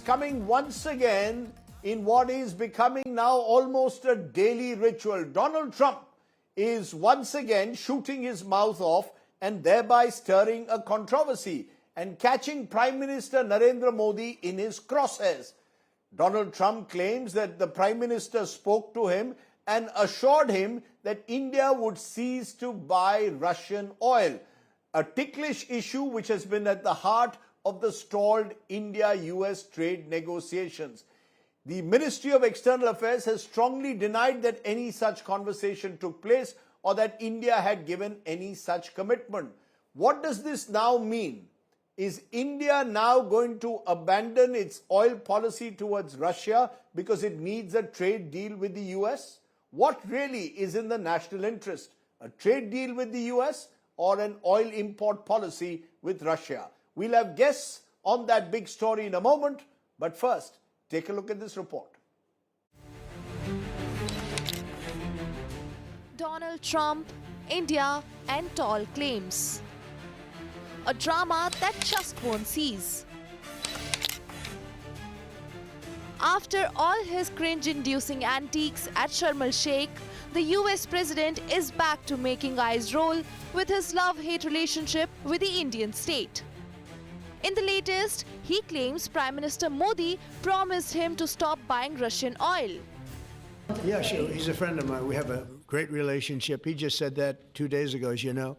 coming once again in what is becoming now almost a daily ritual. Donald Trump is once again shooting his mouth off and thereby stirring a controversy and catching Prime Minister Narendra Modi in his crosshairs. Donald Trump claims that the Prime Minister spoke to him and assured him that India would cease to buy Russian oil, a ticklish issue which has been at the heart of the stalled India-US trade negotiations. The Ministry of External Affairs has strongly denied that any such conversation took place or that India had given any such commitment. What does this now mean? Is India now going to abandon its oil policy towards Russia because it needs a trade deal with the US? What really is in the national interest? A trade deal with the US or an oil import policy with Russia? We'll have guests on that big story in a moment, but first, take a look at this report. Donald Trump, India and tall claims. A drama that just won't cease. After all his cringe-inducing antiques at Sharm el-Sheikh, the US president is back to making eyes roll with his love-hate relationship with the Indian state. In the latest, he claims Prime Minister Modi promised him to stop buying Russian oil. Yeah, sure. He's a friend of mine. We have a great relationship. He just said that 2 days ago, as you know.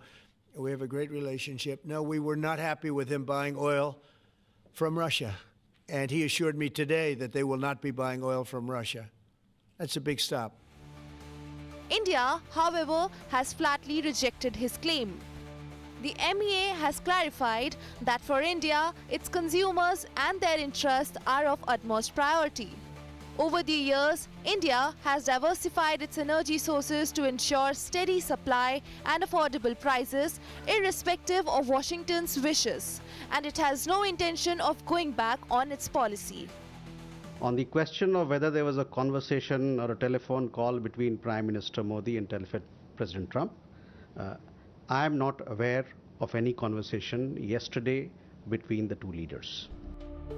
We have a great relationship. No, we were not happy with him buying oil from Russia. And he assured me today that they will not be buying oil from Russia. That's a big stop. India, however, has flatly rejected his claim. The MEA has clarified that for India, its consumers and their interests are of utmost priority. Over the years, India has diversified its energy sources to ensure steady supply and affordable prices, irrespective of Washington's wishes, and it has no intention of going back on its policy. On the question of whether there was a conversation or a telephone call between Prime Minister Modi and President Trump, I am not aware of any conversation yesterday between the two leaders.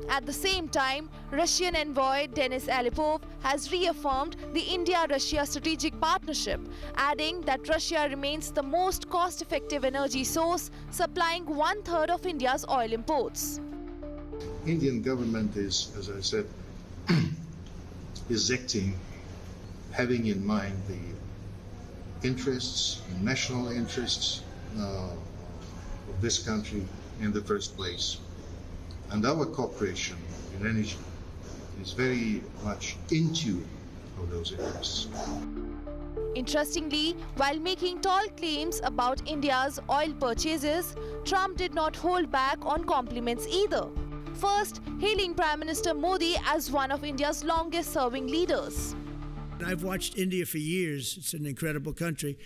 At the same time, Russian envoy Denis Alipov has reaffirmed the India-Russia strategic partnership, adding that Russia remains the most cost-effective energy source, supplying 1/3 of India's oil imports. Indian government is, as I said, is acting having in mind the interests, national interests of this country in the first place. And our cooperation in energy is very much in tune with those interests. Interestingly, while making tall claims about India's oil purchases, Trump did not hold back on compliments either. First, hailing Prime Minister Modi as one of India's longest-serving leaders. I've watched India for years. It's an incredible country.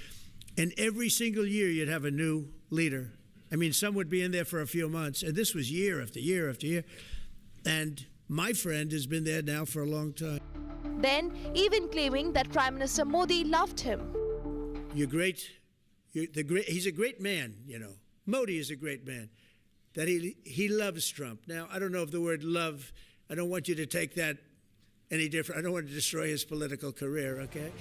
And every single year you'd have a new leader. I mean, some would be in there for a few months, and this was year after year after year. And my friend has been there now for a long time. Then, even claiming that Prime Minister Modi loved him. You're great. He's a great man, you know. Modi is a great man. That he loves Trump. Now, I don't know if the word love, I don't want you to take that any different. I don't want to destroy his political career, okay?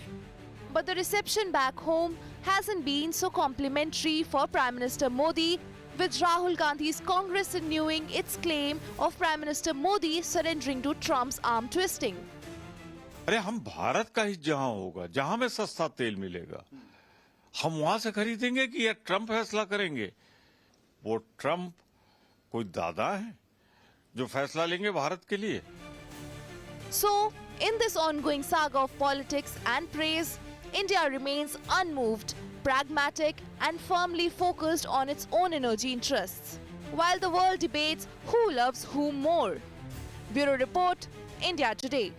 But the reception back home hasn't been so complimentary for Prime Minister Modi, with Rahul Gandhi's Congress renewing its claim of Prime Minister Modi surrendering to Trump's arm twisting. अरे हम भारत का ही जहां होगा, जहां में सस्ता तेल मिलेगा, हम वहां से खरीदेंगे कि ये ट्रम्प फैसला करेंगे? वो ट्रम्प कोई दादा है जो फैसला लेंगे भारत के लिए? So, in this ongoing saga of politics and praise, India remains unmoved, pragmatic and firmly focused on its own energy interests, while the world debates who loves whom more. Bureau Report, India Today.